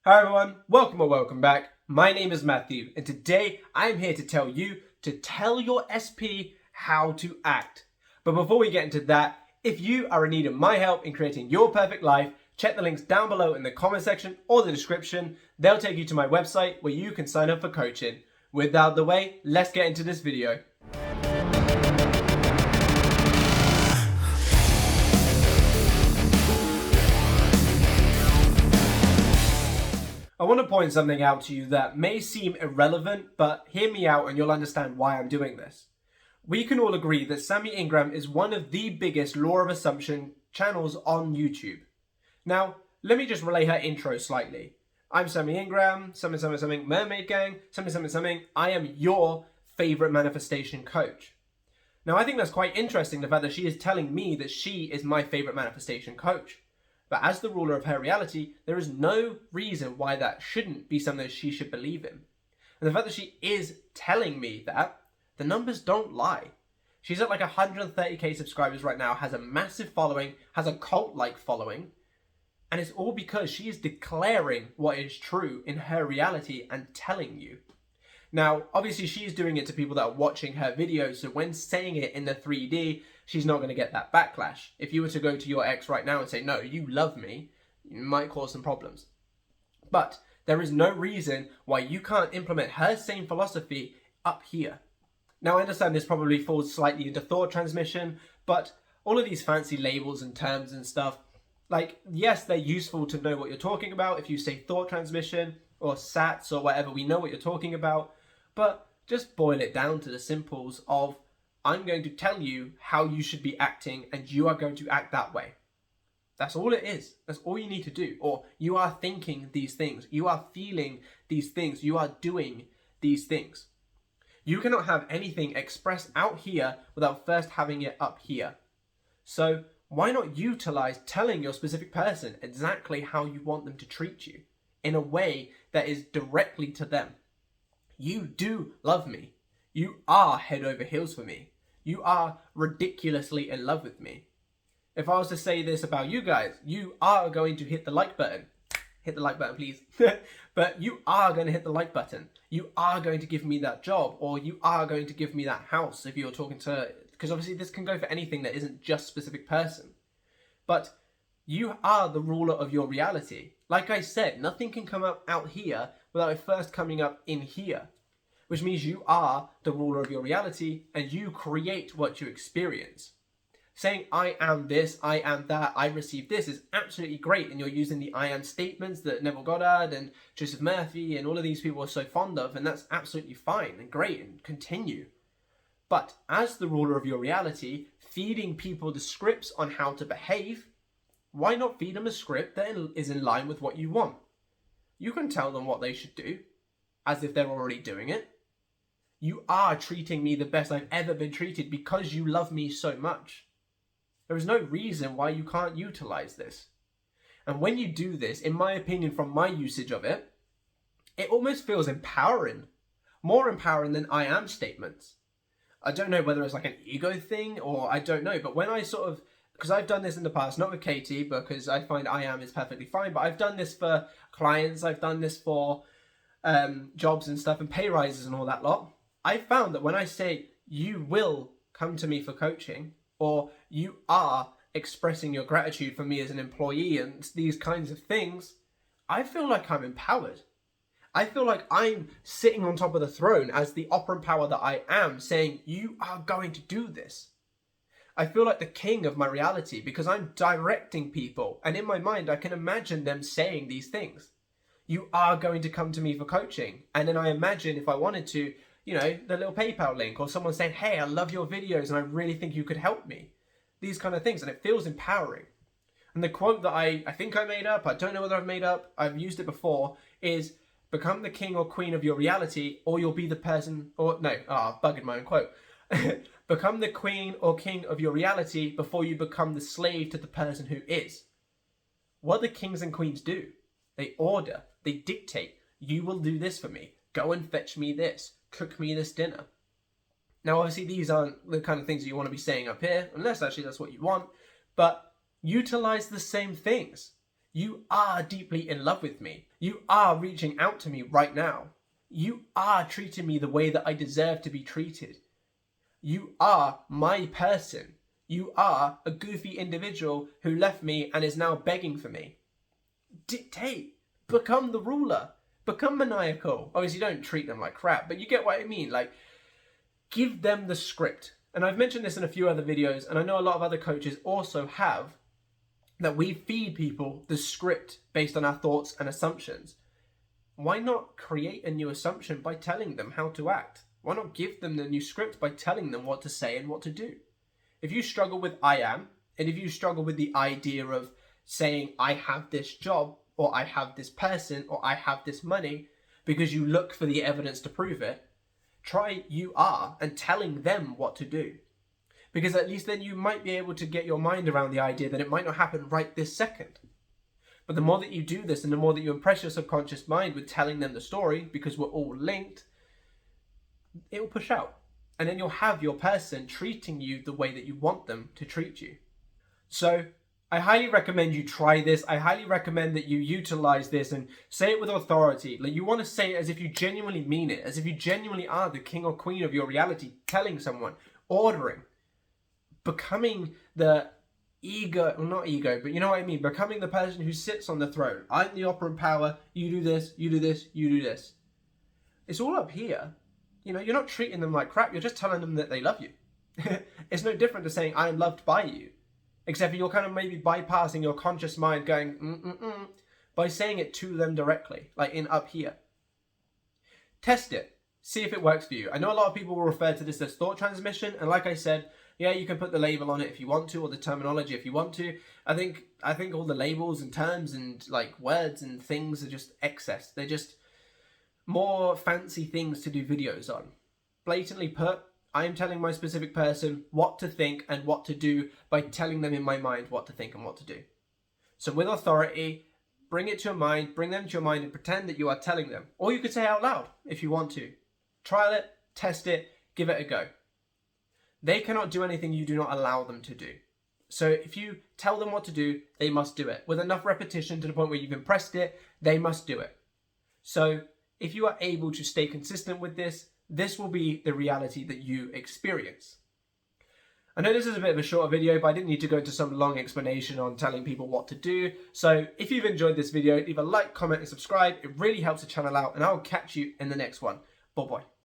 Hi everyone, welcome or welcome back. My name is Matthew and today I'm here to tell you to tell your SP how to act. But before we get into that, if you are in need of my help in creating your perfect life, check the links down below in the comment section or the description. They'll take you to my website where you can sign up for coaching. With that out of the way, let's get into this video. I want to point something out to you that may seem irrelevant, but hear me out and you'll understand why I'm doing this. We can all agree that Sammy Ingram is one of the biggest Lawofassumption channels on YouTube. Now, let me just relay her intro slightly. I'm Sammy Ingram, something, mermaid gang, something, I am your favorite manifestation coach. Now, I think that's quite interesting, the fact that she is telling me that she is my favorite manifestation coach. But as the ruler of her reality, there is no reason why that shouldn't be something that she should believe in. And the fact that she is telling me that, the numbers don't lie. She's at like 130k subscribers right now, has a massive following, has a cult-like following, and it's all because she is declaring what is true in her reality and telling you. Now, obviously she's doing it to people that are watching her videos, so when saying it in the 3D, she's not going to get that backlash. If you were to go to your ex right now and say, no, you love me, it might cause some problems. But there is no reason why you can't implement her same philosophy up here. Now, I understand this probably falls slightly into thought transmission, but all of these fancy labels and terms and stuff, like, yes, they're useful to know what you're talking about. If you say thought transmission or SATs or whatever, we know what you're talking about. But just boil it down to the simples of, I'm going to tell you how you should be acting and you are going to act that way. That's all it is. That's all you need to do. Or you are thinking these things. You are feeling these things. You are doing these things. You cannot have anything expressed out here without first having it up here. So why not utilize telling your specific person exactly how you want them to treat you in a way that is directly to them? You do love me. You are head over heels for me. You are ridiculously in love with me. If I was to say this about you guys, you are going to hit the like button. Hit the like button, please. But you are going to hit the like button. You are going to give me that job, or you are going to give me that house if you're talking to, because obviously this can go for anything that isn't just specific person. But you are the ruler of your reality. Like I said, nothing can come up out here without it first coming up in here. Which means you are the ruler of your reality and you create what you experience. Saying I am this, I am that, I receive this is absolutely great, and you're using the I am statements that Neville Goddard and Joseph Murphy and all of these people are so fond of, and that's absolutely fine and great and continue. But as the ruler of your reality, feeding people the scripts on how to behave, why not feed them a script that is in line with what you want? You can tell them what they should do, as if they're already doing it. You are treating me the best I've ever been treated because you love me so much. There is no reason why you can't utilize this. And when you do this, in my opinion, from my usage of it, it almost feels empowering. More empowering than I am statements. I don't know whether it's like an ego thing or I don't know. But when I sort of, because I've done this in the past, not with Katie, because I find I am is perfectly fine. But I've done this for clients. I've done this for jobs and stuff and pay rises and all that lot. I found that when I say you will come to me for coaching, or you are expressing your gratitude for me as an employee and these kinds of things, I feel like I'm empowered. I feel like I'm sitting on top of the throne as the operant power that I am, saying you are going to do this. I feel like the king of my reality because I'm directing people, and in my mind I can imagine them saying these things. You are going to come to me for coaching. And then I imagine if I wanted to, you know, the little PayPal link or someone saying, hey, I love your videos and I really think you could help me. These kind of things. And it feels empowering. And the quote that I think I made up, I don't know whether I've made up, I've used it before, is become the king or queen of your reality or you'll be the person, or no, I've bugged my own quote. Become the queen or king of your reality before you become the slave to the person who is. What do kings and queens do? They order, they dictate, you will do this for me. Go and fetch me this. Cook me this dinner. Now, obviously, these aren't the kind of things that you want to be saying up here, unless actually that's what you want, but utilize the same things. You are deeply in love with me. You are reaching out to me right now. You are treating me the way that I deserve to be treated. You are my person. You are a goofy individual who left me and is now begging for me. Dictate. Become the ruler. Become maniacal. Obviously, don't treat them like crap, but you get what I mean. Like, give them the script. And I've mentioned this in a few other videos, and I know a lot of other coaches also have, that we feed people the script based on our thoughts and assumptions. Why not create a new assumption by telling them how to act? Why not give them the new script by telling them what to say and what to do? If you struggle with I am, and if you struggle with the idea of saying I have this job, or I have this person, or I have this money, because you look for the evidence to prove it, try you are and telling them what to do. Because at least then you might be able to get your mind around the idea that it might not happen right this second. But the more that you do this and the more that you impress your subconscious mind with telling them the story, because we're all linked, it will push out. And then you'll have your person treating you the way that you want them to treat you. So I highly recommend you try this. I highly recommend that you utilize this and say it with authority. Like, you want to say it as if you genuinely mean it, as if you genuinely are the king or queen of your reality, telling someone, ordering, becoming the ego, well, not ego, but you know what I mean, becoming the person who sits on the throne. I'm the operant power, you do this, you do this, you do this. It's all up here. You know, you're not treating them like crap, you're just telling them that they love you. It's no different to saying, I am loved by you. Except you're kind of maybe bypassing your conscious mind going, by saying it to them directly, like in up here. Test it. See if it works for you. I know a lot of people will refer to this as thought transmission, and like I said, yeah, you can put the label on it if you want to, or the terminology if you want to. I think all the labels and terms and like words and things are just excess. They're just more fancy things to do videos on. Blatantly put, I am telling my specific person what to think and what to do by telling them in my mind what to think and what to do. So with authority, bring it to your mind, bring them to your mind and pretend that you are telling them. Or you could say out loud if you want to. Trial it, test it, give it a go. They cannot do anything you do not allow them to do. So if you tell them what to do, they must do it. With enough repetition to the point where you've impressed it, they must do it. So if you are able to stay consistent with this, this will be the reality that you experience. I know this is a bit of a shorter video, but I didn't need to go into some long explanation on telling people what to do. So if you've enjoyed this video, leave a like, comment and subscribe. It really helps the channel out, and I'll catch you in the next one. Bye-bye.